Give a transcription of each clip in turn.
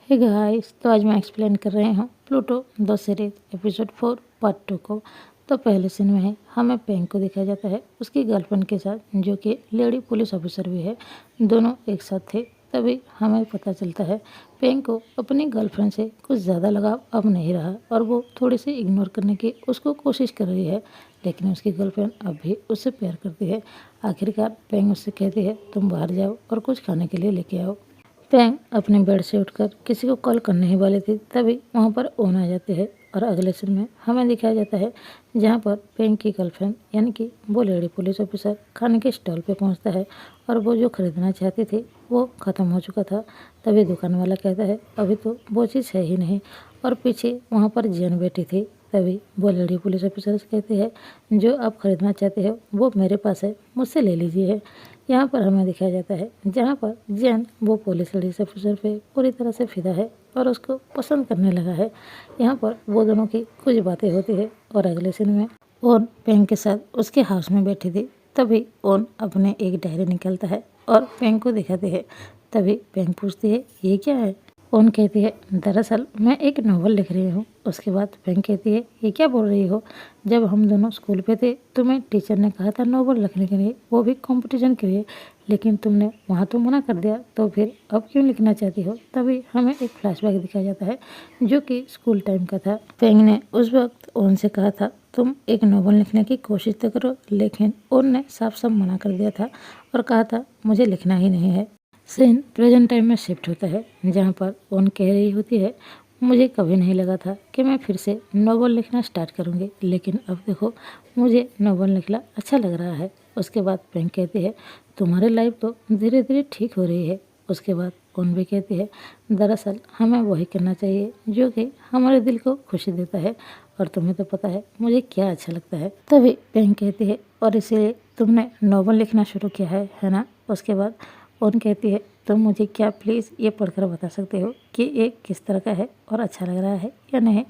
Hey guys, तो आज मैं एक्सप्लेन कर रहे हूँ Pluto the series episode 4 part 2 को। तो पहले सीन में है हमें पेंग को दिखाया जाता है उसकी गर्लफ्रेंड के साथ, जो कि लेडी पुलिस ऑफिसर भी है। दोनों एक साथ थे। तभी हमें पता चलता है पेंग को अपनी गर्लफ्रेंड से कुछ ज़्यादा लगाव अब नहीं रहा और वो थोड़ी सी इग्नोर करने की उसको कोशिश कर रही है, लेकिन उसकी गर्लफ्रेंड अब भी उससे प्यार करती है। आखिरकार पेंग उससे कहती है तुम बाहर जाओ और कुछ खाने के लिए लेके आओ। पेंग अपने बेड से उठकर किसी को कॉल करने ही वाली थी, तभी वहाँ पर ओन आ जाते हैं और अगले सीन में हमें दिखाया जाता है जहाँ पर पेंग की गर्लफ्रेंड यानी कि वो लेडी पुलिस ऑफिसर खाने के स्टॉल पे पहुँचता है और वो जो खरीदना चाहती थी वो ख़त्म हो चुका था। तभी दुकान वाला कहता है अभी तो वो चीज़ है ही नहीं, और पीछे वहाँ पर जैन बैठी थी। तभी वो लेडी पुलिस ऑफिसर से कहती है जो आप खरीदना चाहते हो वो मेरे पास है, मुझसे ले लीजिए। यहाँ पर हमें दिखाया जाता है जहाँ पर जैन वो पुलिस लेडी ऑफिसर पे पूरी तरह से फिदा है और उसको पसंद करने लगा है। यहाँ पर वो दोनों की कुछ बातें होती है और अगले सीन में ओन पेंग के साथ उसके हाउस में बैठी थी। तभी ओन अपने एक डायरी निकालता है और पेंग को दिखाते हैं। तभी पेंग पूछती है ये क्या है। ओन कहती है दरअसल मैं एक नॉवल लिख रही हूँ। उसके बाद पेंग कहती है ये क्या बोल रही हो, जब हम दोनों स्कूल पे थे तुम्हें टीचर ने कहा था नॉवल लिखने के लिए, वो भी कंपटीशन के लिए, लेकिन तुमने वहाँ तो मना कर दिया, तो फिर अब क्यों लिखना चाहती हो। तभी हमें एक फ्लैशबैक दिखाया जाता है जो कि स्कूल टाइम का था। पेंग ने उस वक्त ओन से कहा था तुम एक नॉवल लिखने की कोशिश तो करो, लेकिन ओन ने साफ साफ मना कर दिया था और कहा था मुझे लिखना ही नहीं है। सीन प्रेजेंट टाइम में शिफ्ट होता है जहाँ पर ओन कह रही होती है मुझे कभी नहीं लगा था कि मैं फिर से नॉवल लिखना स्टार्ट करूँगी, लेकिन अब देखो मुझे नॉवल लिखना अच्छा लग रहा है। उसके बाद पेंग कहती है तुम्हारी लाइफ तो धीरे धीरे ठीक हो रही है। उसके बाद ओन भी कहती है दरअसल हमें वही करना चाहिए जो कि हमारे दिल को खुशी देता है, और तुम्हें तो पता है मुझे क्या अच्छा लगता है। तभी पेंग कहती है और इसीलिए तुमने नॉवल लिखना शुरू किया है ना। उसके बाद ओन कहती है तुम मुझे क्या प्लीज़ ये पढ़कर बता सकते हो कि ये किस तरह का है और अच्छा लग रहा है या नहीं।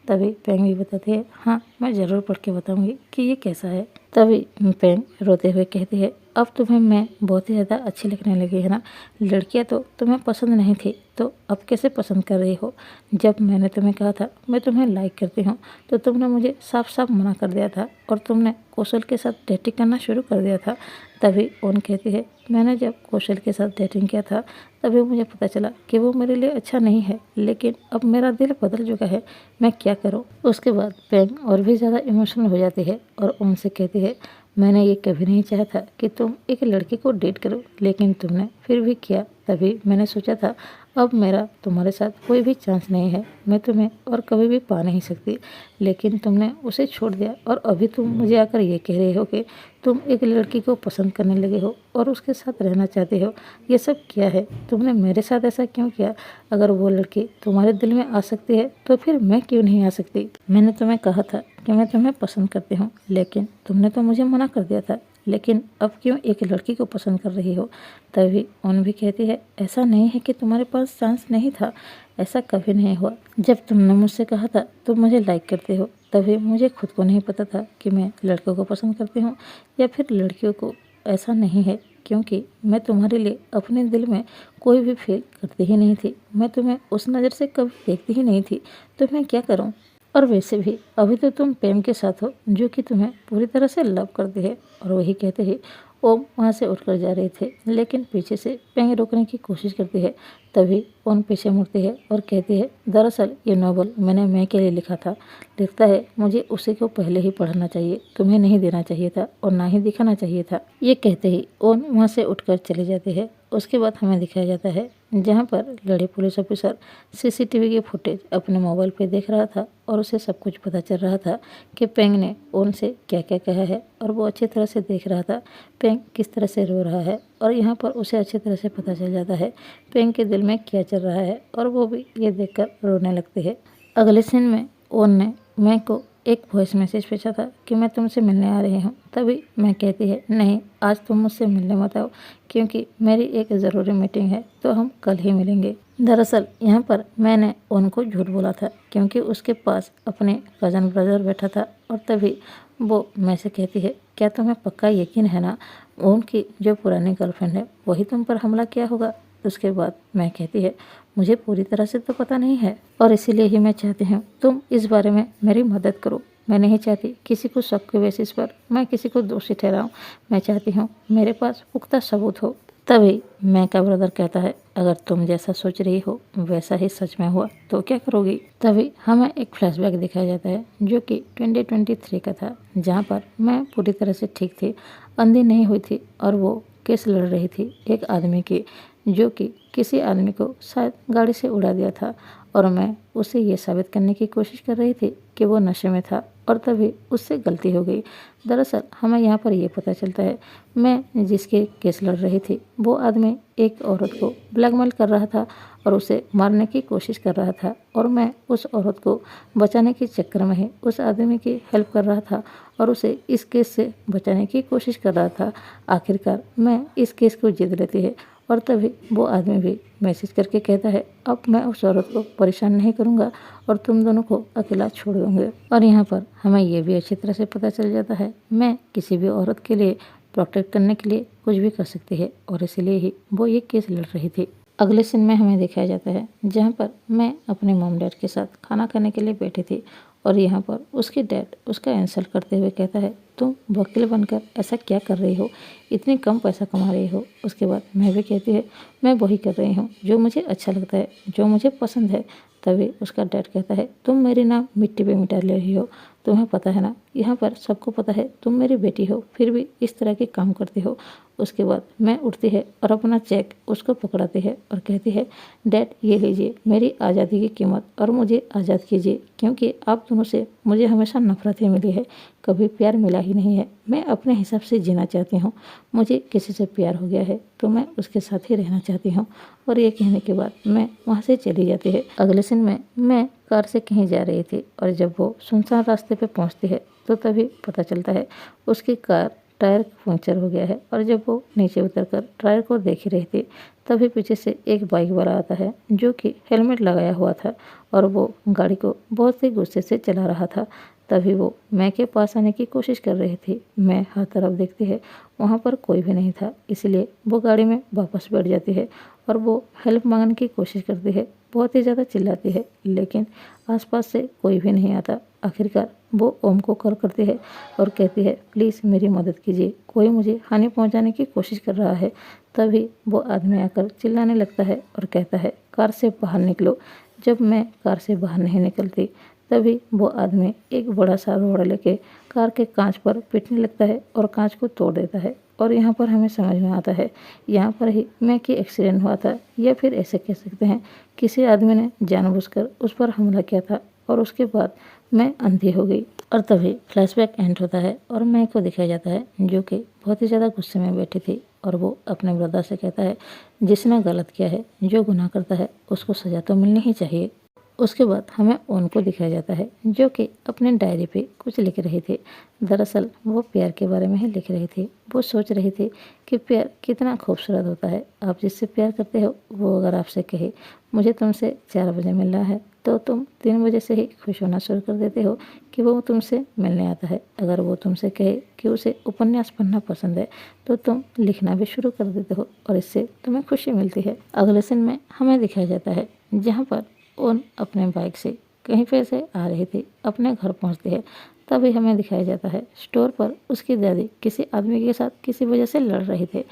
तभी पेंग भी बताती है हाँ मैं ज़रूर पढ़ के बताऊंगी कि ये कैसा है। तभी पेंग रोते हुए कहती है अब तुम्हें मैं बहुत ही ज़्यादा अच्छी लगने लगी है ना, लड़कियां तो तुम्हें पसंद नहीं थी तो अब कैसे पसंद कर रही हो। जब मैंने तुम्हें कहा था मैं तुम्हें लाइक करती हूँ तो तुमने मुझे साफ साफ मना कर दिया था और तुमने कौशल के साथ डेटिंग करना शुरू कर दिया था। तभी ओन कहती है मैंने जब कौशल के साथ डेटिंग किया था तभी मुझे पता चला कि वो मेरे लिए अच्छा नहीं है, लेकिन अब मेरा दिल बदल चुका है, मैं क्या करूं। उसके बाद पेंग और भी ज़्यादा इमोशनल हो जाती है और उनसे कहती है मैंने ये कभी नहीं चाहा था कि तुम एक लड़की को डेट करो, लेकिन तुमने फिर भी किया। तभी मैंने सोचा था अब मेरा तुम्हारे साथ कोई भी चांस नहीं है, मैं तुम्हें और कभी भी पा नहीं सकती, लेकिन तुमने उसे छोड़ दिया और अभी तुम मुझे आकर ये कह रहे हो कि तुम एक लड़की को पसंद करने लगे हो और उसके साथ रहना चाहते हो। ये सब क्या है, तुमने मेरे साथ ऐसा क्यों किया। अगर वो लड़की तुम्हारे दिल में आ सकती है तो फिर मैं क्यों नहीं आ सकती। मैंने तुम्हें कहा था कि मैं तुम्हें पसंद करती हूँ, लेकिन तुमने तो मुझे मना कर दिया था, लेकिन अब क्यों एक लड़की को पसंद कर रही हो। तभी ओन भी कहती है ऐसा नहीं है कि तुम्हारे पास चांस नहीं था, ऐसा कभी नहीं हुआ। जब तुमने मुझसे कहा था तुम मुझे लाइक करते हो, तभी मुझे खुद को नहीं पता था कि मैं लड़कों को पसंद करती हूँ या फिर लड़कियों को। ऐसा नहीं है, क्योंकि मैं तुम्हारे लिए अपने दिल में कोई भी फील करती ही नहीं थी, मैं तुम्हें उस नज़र से कभी देखती ही नहीं थी, तो मैं क्या करूँ। और वैसे भी अभी तो तुम प्रेम के साथ हो जो कि तुम्हें पूरी तरह से लव करती है। और वही कहते ही ओम वहाँ से उठकर जा रहे थे, लेकिन पीछे से पेंग रोकने की कोशिश करती है। तभी ओम पीछे मुड़ती है और कहती है दरअसल ये नॉवल मैंने मैं के लिए लिखा था, लगता है मुझे उसी को पहले ही पढ़ना चाहिए, तुम्हें नहीं देना चाहिए था और ना ही दिखाना चाहिए था। ये कहते ही ओम वहाँ से उठकर चली जाती है। उसके बाद हमें दिखाया जाता है जहाँ पर लेडी पुलिस ऑफिसर सीसीटीवी की फुटेज अपने मोबाइल पे देख रहा था और उसे सब कुछ पता चल रहा था कि पेंग ने ओन से क्या क्या कहा है, और वो अच्छी तरह से देख रहा था पेंग किस तरह से रो रहा है, और यहाँ पर उसे अच्छी तरह से पता चल जाता है पेंग के दिल में क्या चल रहा है, और वो भी ये देखकर रोने लगती है। अगले सीन में ओन ने मैं को एक वॉइस मैसेज भेजा था कि मैं तुमसे मिलने आ रही हूँ। तभी मैं कहती है नहीं आज तुम मुझसे मिलने मत आओ, क्योंकि मेरी एक ज़रूरी मीटिंग है, तो हम कल ही मिलेंगे। दरअसल यहाँ पर मैंने उनको झूठ बोला था क्योंकि उसके पास अपने कज़न ब्रदर बैठा था, और तभी वो मैं से कहती है क्या तुम्हें पक्का यकीन है ना उनकी जो पुरानी गर्लफ्रेंड है वही तुम पर हमला किया होगा। उसके बाद मैं कहती है मुझे पूरी तरह से तो पता नहीं है और इसीलिए ही मैं चाहती हूँ तुम इस बारे में मेरी मदद करो। मैं नहीं चाहती किसी को शक के बेसिस पर मैं किसी को दोषी ठहराऊं। मैं चाहती हूँ मेरे पास पुख्ता सबूत हो। तभी मैं का ब्रदर कहता है, अगर तुम जैसा सोच रही हो वैसा ही सच में हुआ तो क्या करोगी। तभी हमें एक फ्लैशबैक दिखाया जाता है जो कि 2023 का था, जहाँ पर मैं पूरी तरह से ठीक थी, अंधी नहीं हुई थी और वो केस लड़ रही थी एक आदमी की, जो कि किसी आदमी को शायद गाड़ी से उड़ा दिया था और मैं उसे ये साबित करने की कोशिश कर रही थी कि वो नशे में था और तभी उससे गलती हो गई। दरअसल हमें यहाँ पर ये पता चलता है मैं जिसके केस लड़ रही थी वो आदमी एक औरत को ब्लैकमेल कर रहा था और उसे मारने की कोशिश कर रहा था और मैं उस औरत को बचाने के चक्कर में ही उस आदमी की हेल्प कर रहा था और उसे इस केस से बचाने की कोशिश कर रहा था। आखिरकार मैं इस केस को जीत लेती है और तभी वो आदमी भी मैसेज करके कहता है अब मैं उस औरत को परेशान नहीं करूँगा और तुम दोनों को अकेला छोड़ दूँगे। और यहाँ पर हमें ये भी अच्छी तरह से पता चल जाता है मैं किसी भी औरत के लिए प्रोटेक्ट करने के लिए कुछ भी कर सकती है और इसीलिए ही वो ये केस लड़ रही थी। अगले सीन में हमें दिखाया जाता है जहाँ पर मैं अपने मॉम डैड के साथ खाना खाने के लिए बैठी थी और यहाँ पर उसके डैड उसका इंसल्ट करते हुए कहता है तुम वकील बनकर ऐसा क्या कर रही हो, इतनी कम पैसा कमा रही हो। उसके बाद मैं भी कहती है मैं वही कर रही हूँ जो मुझे अच्छा लगता है, जो मुझे पसंद है। तभी उसका डैड कहता है तुम मेरी नाम मिट्टी पे मिटा ले रही हो, तुम्हें पता है ना, यहाँ पर सबको पता है तुम मेरी बेटी हो फिर भी इस तरह के काम करती हो। उसके बाद मैं उठती है और अपना चेक उसको पकड़ाती है और कहती है डैड ये लीजिए मेरी आज़ादी की कीमत और मुझे आज़ाद कीजिए, क्योंकि आप दोनों से मुझे हमेशा नफरत ही मिली है, कभी प्यार मिला ही नहीं है। मैं अपने हिसाब से जीना चाहती हूँ, मुझे किसी से प्यार हो गया है तो मैं उसके साथ ही रहना चाहती हूँ। और ये कहने के बाद मैं वहाँ से चली जाती है। अगले दिन में मैं कार से कहीं जा रही थी और जब वो सुनसान रास्ते पे पहुँचती है तो तभी पता चलता है उसकी कार टायर पंक्चर हो गया है और जब वो नीचे उतरकर टायर को देख ही रही थी तभी पीछे से एक बाइक वाला आता है जो कि हेलमेट लगाया हुआ था और वो गाड़ी को बहुत ही गुस्से से चला रहा था। तभी वो मैं के पास आने की कोशिश कर रही थी। मैं हर तरफ देखती है वहाँ पर कोई भी नहीं था, इसलिए वो गाड़ी में वापस बैठ जाती है और वो हेल्प मांगने की कोशिश करती है, बहुत ही ज़्यादा चिल्लाती है लेकिन आसपास से कोई भी नहीं आता। आखिरकार वो ओम को कॉल करती है और कहती है प्लीज़ मेरी मदद कीजिए, कोई मुझे हानि पहुंचाने की कोशिश कर रहा है। तभी वो आदमी आकर चिल्लाने लगता है और कहता है कार से बाहर निकलो। जब मैं कार से बाहर नहीं निकलती तभी वो आदमी एक बड़ा सा रोड लेके कार के कांच पर पीटने लगता है और कांच को तोड़ देता है। और यहाँ पर हमें समझ में आता है यहाँ पर ही मैं कि एक्सीडेंट हुआ था या फिर ऐसे कह सकते हैं किसी आदमी ने जानबूझकर उस पर हमला किया था और उसके बाद मैं अंधी हो गई। और तभी फ्लैशबैक एंड होता है और मैं को दिखाया जाता है जो कि बहुत ही ज़्यादा गुस्से में बैठी थी और वो अपने ब्रदर से कहता है जिसने गलत किया है, जो गुनाह करता है उसको सज़ा तो मिलनी ही चाहिए। उसके बाद हमें ओन को दिखाया जाता है जो कि अपने डायरी पे कुछ लिख रही थी। दरअसल वो प्यार के बारे में ही लिख रही थी। वो सोच रही थी कि प्यार कितना खूबसूरत होता है। आप जिससे प्यार करते हो वो अगर आपसे कहे मुझे तुमसे 4 बजे मिलना है तो तुम 3 बजे से ही खुश होना शुरू कर देते हो कि वो तुमसे मिलने आता है। अगर वो तुमसे कहे कि उसे उपन्यास पढ़ना पसंद है तो तुम लिखना भी शुरू कर देते हो और इससे तुम्हें खुशी मिलती है। अगले सीन में हमें दिखाया जाता है जहाँ पर ओन अपने बाइक से कहीं पे से आ रही थी, अपने घर पहुंचती है। तभी हमें दिखाया जाता है स्टोर पर उसकी दादी किसी आदमी के साथ किसी वजह से लड़ रही थे।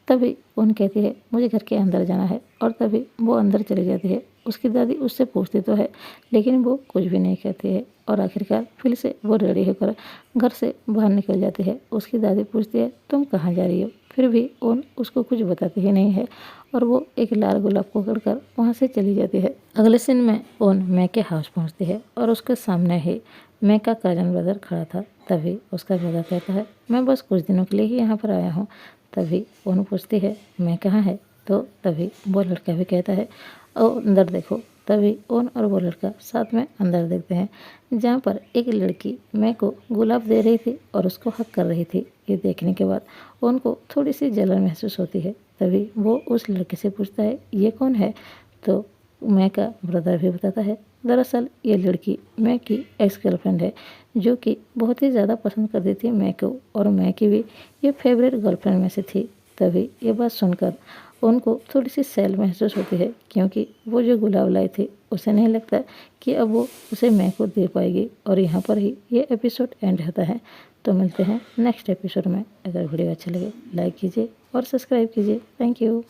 तभी ओन कहती है मुझे घर के अंदर जाना है और तभी वो अंदर चली जाती है। उसकी दादी उससे पूछती तो है लेकिन वो कुछ भी नहीं कहती है और आखिरकार फिर से वो रेडी होकर घर से बाहर निकल जाती है। उसकी दादी पूछती है तुम कहाँ जा रही हो, फिर भी ओन उसको कुछ बताती ही नहीं है और वो एक लाल गुलाब को पकड़कर वहाँ से चली जाती है। अगले सीन में ओन मैं के हाउस पहुँचती है और उसके सामने ही मैं का कजन ब्रदर खड़ा था। तभी उसका ब्रदर कहता है मैं बस कुछ दिनों के लिए ही यहाँ पर आया हूँ। तभी ओन पूछती है मैं कहाँ है, तो तभी वो लड़का भी कहता है और अंदर देखो। तभी ओन और वो लड़का साथ में अंदर देखते हैं जहाँ पर एक लड़की मैं को गुलाब दे रही थी और उसको हक कर रही थी। ये देखने के बाद ओन को थोड़ी सी जलन महसूस होती है। तभी वो उस लड़के से पूछता है ये कौन है, तो मैं का ब्रदर भी बताता है दरअसल ये लड़की मैं की एक्स गर्लफ्रेंड है जो कि बहुत ही ज़्यादा पसंद करती थी मैं को और मैं की भी ये फेवरेट गर्लफ्रेंड में से थी। तभी ये बात सुनकर उनको थोड़ी सी सेल महसूस होती है, क्योंकि वो जो गुलाब लाई थी उसे नहीं लगता कि अब वो उसे महक दे पाएगी। और यहाँ पर ही ये एपिसोड एंड होता है। तो मिलते हैं नेक्स्ट एपिसोड में। अगर वीडियो अच्छा लगे लाइक कीजिए और सब्सक्राइब कीजिए। Thank you.